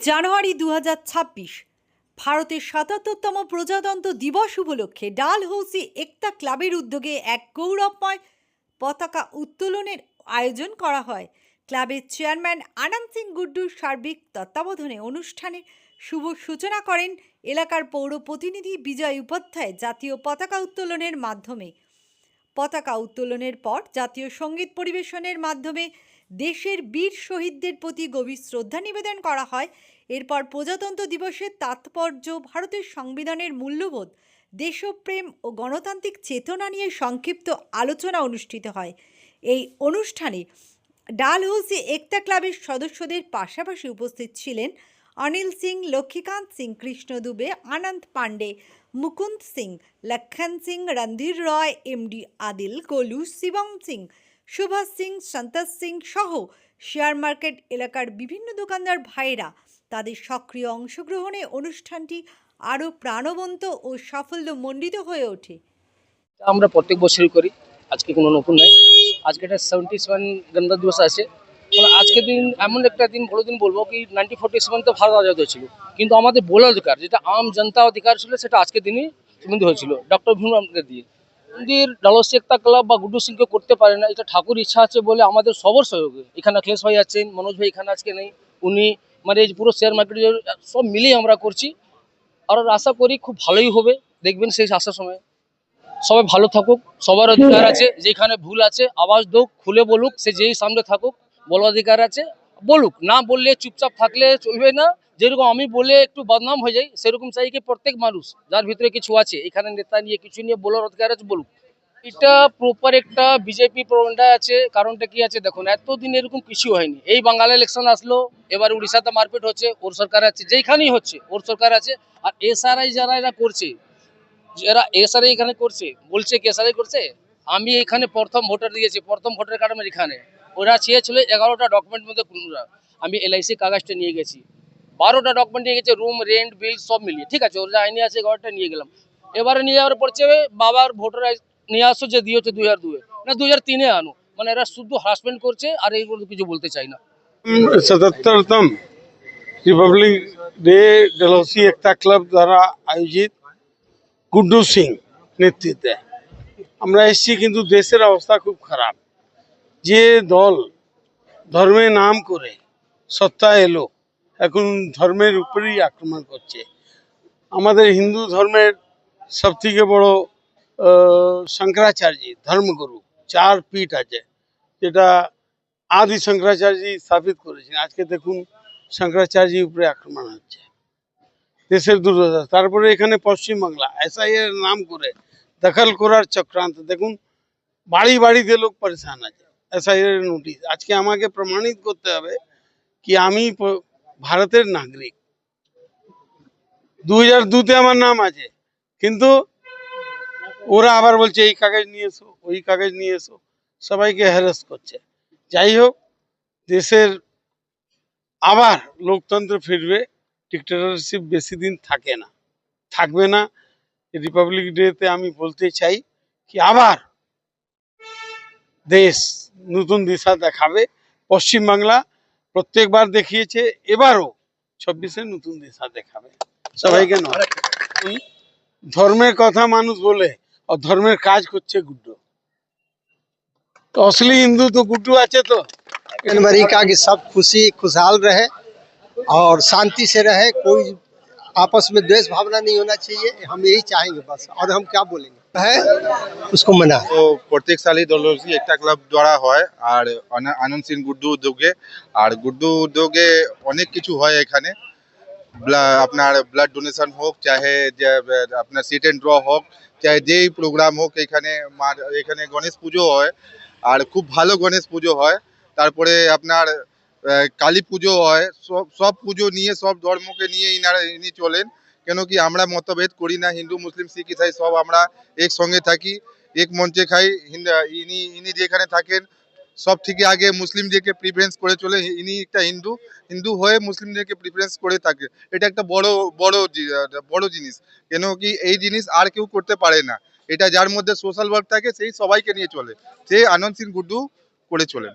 জানুয়ারি 2026 ভারতের ৭৭তম প্রজাতন্ত্র দিবস উপলক্ষে ডালহৌসি একতা ক্লাবের উদ্যোগে এক গৌরবময় পতাকা উত্তোলনের আয়োজন করা হয়। ক্লাবের চেয়ারম্যান আনন্দ সিং গুড্ডুর সার্বিক তত্ত্বাবধানে অনুষ্ঠানের শুভ সূচনা করেন এলাকার পৌর প্রতিনিধি বিজয় উপাধ্যায়। জাতীয় পতাকা উত্তোলনের মাধ্যমে পতাকা উত্তোলনের পর জাতীয় সঙ্গীত পরিবেশনের মাধ্যমে দেশের বীর শহীদদের প্রতি গভীর শ্রদ্ধা নিবেদন করা হয়। এরপর প্রজাতন্ত্র দিবসের তাৎপর্য, ভারতের সংবিধানের মূল্যবোধ, দেশপ্রেম ও গণতান্ত্রিক চেতনা নিয়ে সংক্ষিপ্ত আলোচনা অনুষ্ঠিত হয়। এই অনুষ্ঠানে ডালহৌসি একতা ক্লাবের সদস্যদের পাশাপাশি উপস্থিত ছিলেন অনিল সিং, লক্ষ্মীকান্ত সিং, কৃষ্ণ দুবে, আনন্দ পান্ডে, মুকুন্দ সিং, লক্ষণ সিং, রণধীর রয়, এমডি আদিল, গোলু, শিবম সিং, সুভাষ সিং, সন্তোষ সিং সহ শেয়ার মার্কেট এলাকার বিভিন্ন দোকানদার ভাইরা। তাদের সক্রিয় অংশগ্রহণে অনুষ্ঠানটি আরও প্রাণবন্ত ও সাফল্যমণ্ডিত হয়ে ওঠে। আমরা প্রত্যেক বছরই করি, আজকে কোনো নতুন নাই। আজকে এটা 77 গণতন্ত্র দিবস আছে। আজকের দিন এমন একটা দিন, বড় দিন বলবো কি 1947 তো ভারত আজাদ হয়েছিল, কিন্তু আমাদের বলার অধিকার, যেটা আম জনতা অধিকার ছিল, সেটা আজকের দিনই সম্বন্ধে হয়েছিল ডক্টর ভীমরাও আম্বেদকর দিয়ে। মন্দির ডালহৌসি একতা ক্লাব বা গুড্ডু সিংকে করতে পারে না, এটা ঠাকুর ইচ্ছা আছে বলে আমাদের সবর সহযোগে। এখানে অখিলেশ ভাই আছেন, মনোজ ভাই এখানে আজকে নেই, উনি মানে এই পুরো শেয়ার মার্কেট সব মিলিয়ে আমরা করছি। আর আশা করি খুব ভালোই হবে, দেখবেন সেই আসার সময়। সবাই ভালো থাকুক, সবার অধিকার আছে, যেখানে ভুল আছে আওয়াজ দোক, খুলে বলুক, সে যেই সামনে থাকুক, বলার অধিকার আছে, বলুক। না বললে, চুপচাপ থাকলে চলবে না। যেরকম আমি বলে একটু বদনাম হয়ে যাই, সেরকম চাই কি প্রত্যেক মানুষ যার ভিতরে কিছু আছে, এখানে নেতা নিয়ে কিছু নিয়ে বলার অধিকার আছে, বলুক। এটা প্রপার একটা বিজেপি প্রবণতা আছে। কারণটা কি আছে দেখুন, এতদিন এরকম কিছু হয়নি। এই বাঙালি ইলেকশন আসলো, এবার উড়িষ্যাতে মারপিট হচ্ছে, ওর সরকার আছে, যেখানেই হচ্ছে ওর সরকার আছে। আর এসআরআই যারা এরা করছে, এরা এসআরআই এখানে করছে, বলছে কি এসআরআই করছে। আমি এখানে প্রথম ভোটার দিয়েছি, প্রথম ভোটার কার্ড আমার এখানে। ওরা চেয়েছিল 11টা ডকুমেন্ট মধ্যে আমি এলআইসি কাগজটা নিয়ে গেছি, 12টা ডকুমেন্ট নিয়ে গেছে, রুম রেন্ট বিল সব মিলিয়ে। ঠিক আছে, ওরা আইনি আছে, 11টা নিয়ে গেলাম। এবারে নিয়ে যাওয়ার পর বাবার ভোটার নিয়ে আসো, যে দিয়েছে 2002 না 2003 আনো। মানে এরা শুধু হারাসমেন্ট করছে, আর এই কিছু বলতে চাই না। 77তম রিপাবলিক ডে ডালহৌসি একতা ক্লাব দ্বারা আয়োজিত গুড্ডু সিং নেতৃত্বে আমরা এসেছি, কিন্তু দেশের অবস্থা খুব খারাপ। যে দল ধর্মের নাম করে সত্তা এলো, এখন ধর্মের উপরেই আক্রমণ করছে। আমাদের হিন্দু ধর্মের সবথেকে বড় শঙ্করাচার্য ধর্মগুরু, 4 পীঠ আছে, যেটা আদি শঙ্করাচার্য স্থাপিত করেছেন। আজকে দেখুন শঙ্করাচার্যের উপরে আক্রমণ হচ্ছে, দেশের দুর্দশা। তারপরে এখানে পশ্চিমবাংলা এসআইয়ের নাম করে দখল করার চক্রান্ত। দেখুন বাড়ি বাড়িতে লোক পরেশান আছে, এসআইয়ের নোটিশ। আজকে আমাকে প্রমাণিত করতে হবে কি আমি ভারতের নাগরিক। 2002-তে আমার নাম আছে, কিন্তু ওরা আবার বলছে এই কাগজ নিয়ে এসো, ওই কাগজ নিয়ে এসো, সবাইকে হ্যারাস করছে। যাই হোক, দেশের আবার লোকতন্ত্র ফিরবে, ডিক্টেটরশিপ বেশি দিন থাকবে না। রিপাবলিক ডেতে আমি বলতে চাই কি আবার দেশ নতুন দিশা দেখাবে। পশ্চিমবাংলা প্রত্যেকবার দেখিয়েছে, এবারও 26-এ নতুন দিশা দেখাবে। সবাইকে নয়, ধর্মের কথা মানুষ বলে আর ধর্মের কাজ করছে গুড্ডু। তো असली हिंदू तो गुड्डू আছে। तो जनवरी का कि सब खुशी खुशहाल रहे और शांति से रहे, कोई आपस में द्वेष भावना नहीं होना चाहिए, हम यही चाहेंगे बस। और हम क्या बोलेंगे है उसको मना। তো প্রত্যেক সালই ডালহৌসি একটা ক্লাব দ্বারা হয়, আর আনন্দ সিং গুড্ডু উদ্যোগে। আর গুড্ডু উদ্যোগে অনেক কিছু হয় এখানে। আপনার ব্লাড ডোনেশন হোক, চাহে যে আপনার সিট অ্যান্ড ড্র হোক, চাহে যেই প্রোগ্রাম হোক, এখানে গণেশ পুজো হয়, আর খুব ভালো গণেশ পুজো হয়। তারপরে আপনার কালী পুজো হয়। সব পুজো নিয়ে, সব ধর্মকে নিয়ে ইনি চলেন। কেন কি আমরা মতভেদ করি না, হিন্দু মুসলিম শিখ ইসাই সব আমরা একসঙ্গে থাকি, এক মঞ্চে খাই। ইনি যেখানে থাকেন, সব থেকে আগে মুসলিমদেরকে প্রিফারেন্স করে চলে। ইনি একটা হিন্দু হয়ে মুসলিমদেরকে প্রিফারেন্স করে থাকে। এটা একটা বড় জিনিস। কেন কি এই জিনিস আর কেউ করতে পারে না। এটা যার মধ্যে সোশ্যাল ওয়ার্ক থাকে, সেই সবাইকে নিয়ে চলে, সেই আনন্দ সিং গুড্ডু করে চলেন।